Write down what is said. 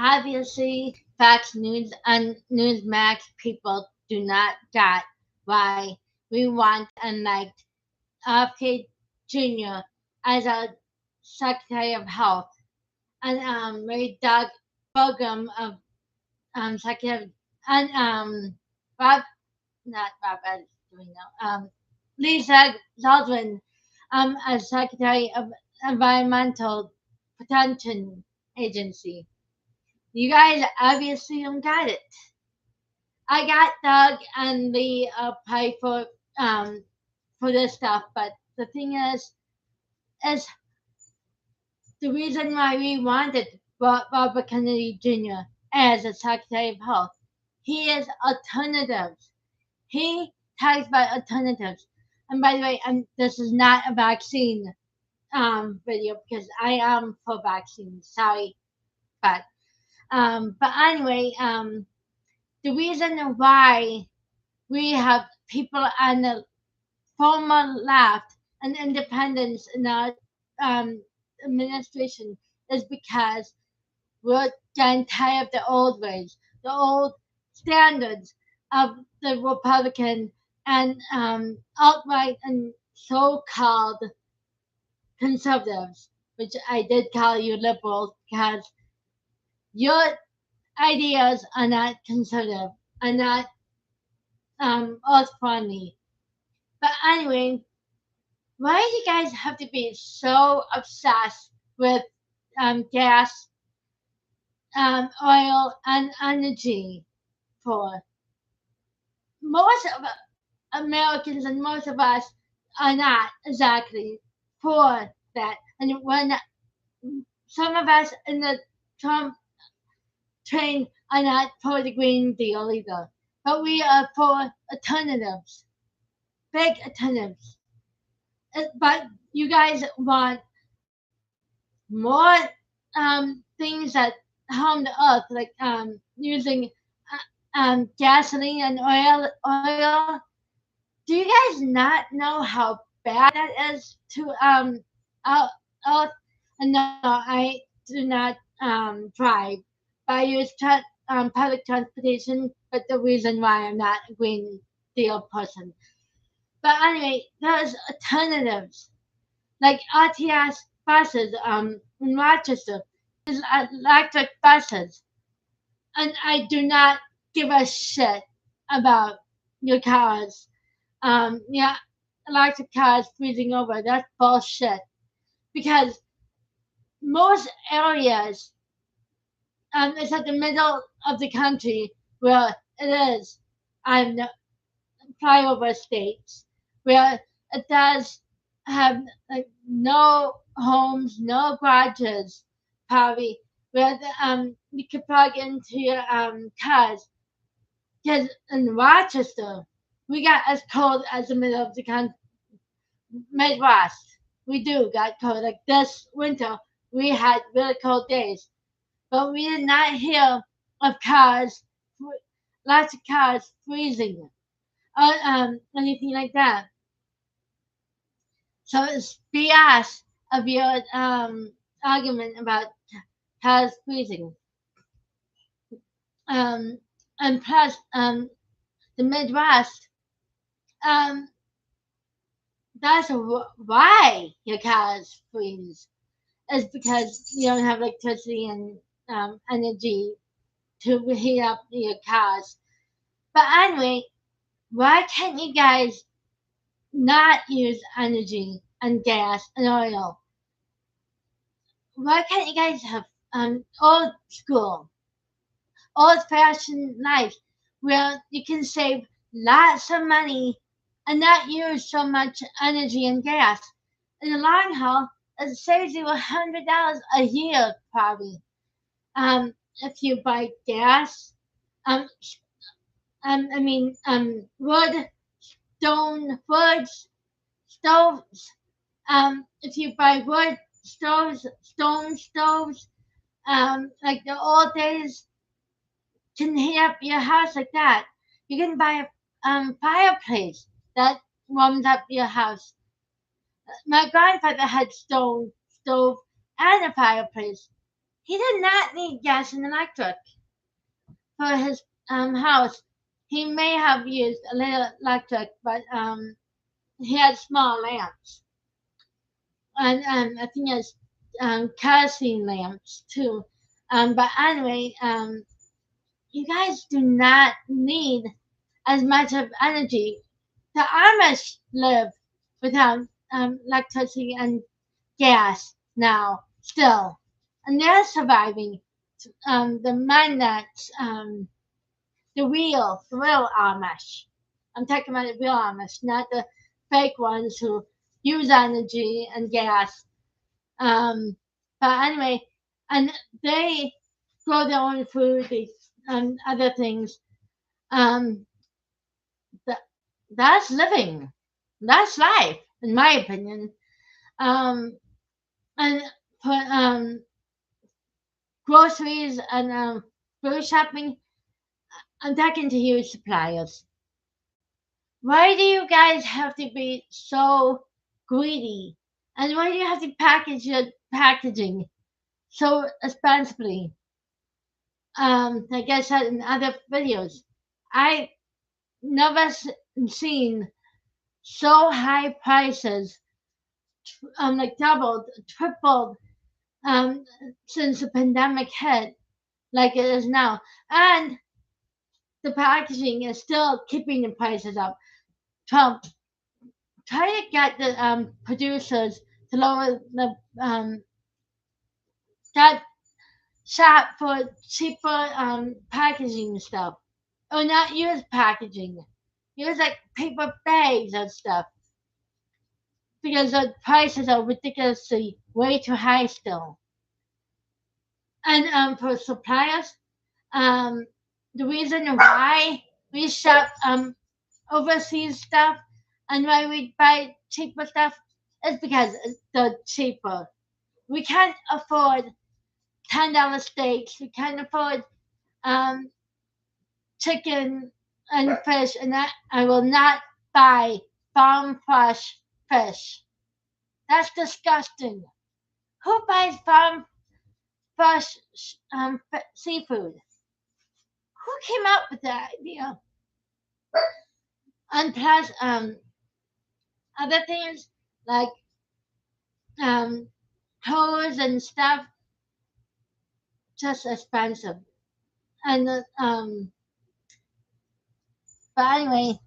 Obviously, Fox News and Newsmax people do not get why we want and elect RFK Jr. as our Secretary of Health, and Mary Doug Program of Secretary, and Rob, not Robert, doing now, Lisa Zaldwin as Secretary of Environmental Protection Agency. You guys obviously don't got it. I got Doug and the pay for this stuff, but the thing is the reason why we wanted Robert Kennedy Jr. as a Secretary of Health. He is alternatives. He talks about alternatives. And by the way, this is not a vaccine video because I am for vaccines. Sorry, but anyway, the reason why we have people on the former left and independents in our um, administration is because we're getting tired of the old ways, the old standards of the Republican and outright and so-called conservatives, which I did call you liberals because your ideas are not conservative, are not earth friendly. But anyway, why do you guys have to be so obsessed with gas, oil, and energy for? Most of Americans and most of us are not exactly for that. And when some of us in the Trump train are not for the Green Deal either, but we are for alternatives, big alternatives. But you guys want more things that harm the earth, like using gasoline and oil. Do you guys not know how bad that is to our earth? And no, I do not drive, but I use public transportation. But the reason why I'm not a Green Deal person. But anyway, there's alternatives like RTS buses in Rochester. There's electric buses, and I do not give a shit about your cars. Yeah, electric cars freezing over. That's bullshit. Because most areas, it's at the middle of the country where it is on flyover states, where it does have like no homes, no garages, probably where you could plug into your cars. Because in Rochester, we got as cold as the middle of the Midwest. We do got cold. Like this winter, we had really cold days, but we did not hear of cars, lots of cars freezing or anything like that. So it's BS of your argument about cars freezing. Um, and plus, the Midwest, um, that's why your cars freeze. Is because you don't have electricity and energy to heat up your cars. But anyway, why can't you guys not use energy and gas and oil? Why can't you guys have old school, old fashioned life where you can save lots of money and not use so much energy and gas? In the long haul, it saves you $100 a year probably. If you buy gas, um, wood, wood stoves. If you buy wood stoves, stone stoves, like the old days, can heat up your house like that. You can buy a fireplace that warms up your house. My grandfather had stone stove and a fireplace. he did not need gas and electric for his house. He may have used a little electric, but he had small lamps, and I think it's kerosene lamps too. But anyway, you guys do not need as much of energy. The Amish live without electricity and gas now still, and they're surviving. The men that the real Amish. I'm talking about the real Amish, not the fake ones who use energy and gas. But anyway, and they grow their own food, they, and other things. Um, that, that's living. That's life, in my opinion. Um, and for groceries and food shopping, I'm talking to you suppliers. Why do you guys have to be so greedy? And why do you have to package your packaging so expensively? Like I said in other videos, I never seen so high prices, like doubled, tripled, um, since the pandemic hit, like it is now. And the packaging is still keeping the prices up. Trump, try to get the producers to lower the that shop for cheaper packaging stuff, or not use packaging. Use like paper bags and stuff because the prices are ridiculously way too high still. And for suppliers, um, the reason why we shop overseas stuff and why we buy cheaper stuff is because they're cheaper. We can't afford $10 steaks. We can't afford um, chicken and fish, and I will not buy farm fresh fish. That's disgusting. Who buys farm fresh seafood? Who came up with that idea? And plus, other things like um, clothes and stuff, just expensive. And but anyway,